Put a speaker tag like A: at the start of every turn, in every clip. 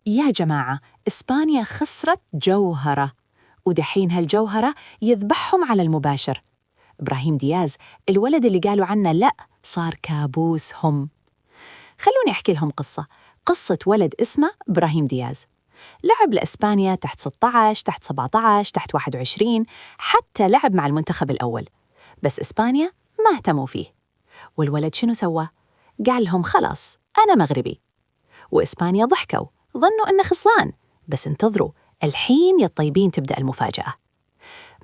A: يا جماعة، إسبانيا خسرت جوهرة، ودحين هالجوهرة يذبحهم على المباشر. إبراهيم دياز الولد اللي قالوا عنه لأ صار كابوسهم. خلوني أحكي لهم قصة ولد اسمه إبراهيم دياز. لعب لإسبانيا تحت 16، تحت 17، تحت 21، حتى لعب مع المنتخب الأول. بس إسبانيا ما اهتموا فيه. والولد شنو سوى؟ قال لهم خلاص أنا مغربي. وإسبانيا ضحكوا، ظنوا إنه خسران. بس انتظروا، الحين يا الطيبين تبدأ المفاجأة.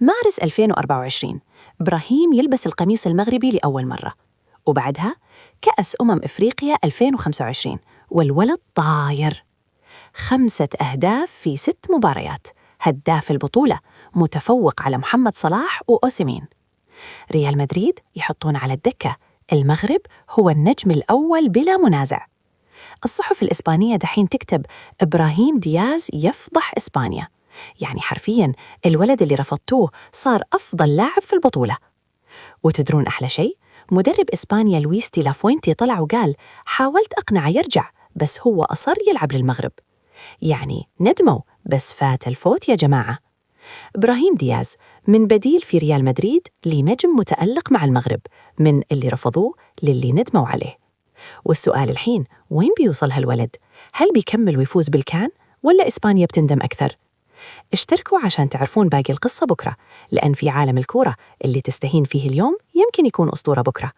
A: مارس 2024 إبراهيم يلبس القميص المغربي لأول مرة. وبعدها كأس إفريقيا 2025 والولد طاير. 5 أهداف في 6 مباريات، هداف البطولة، متفوق على محمد صلاح وأوسيمين. ريال مدريد يحطون على الدكة، المغرب هو النجم الأول بلا منازع. الصحف الإسبانية دحين تكتب إبراهيم دياز يفضح إسبانيا، يعني حرفياً الولد اللي رفضتوه صار أفضل لاعب في البطولة. وتدرون أحلى شيء؟ مدرب إسبانيا لويس دي لافوينتي طلع وقال حاولت أقنعه يرجع، بس هو أصر يلعب للمغرب. يعني ندموا بس فات الفوت يا جماعة. إبراهيم دياز من بديل في ريال مدريد لنجم متألق مع المغرب، من اللي رفضوه للي ندموا عليه. والسؤال الحين، وين بيوصل هالولد؟ هل بيكمل ويفوز بالكان؟ ولا إسبانيا بتندم أكثر؟ اشتركوا عشان تعرفون باقي القصة بكرة، لأن في عالم الكورة اللي تستهين فيه اليوم يمكن يكون أسطورة بكرة.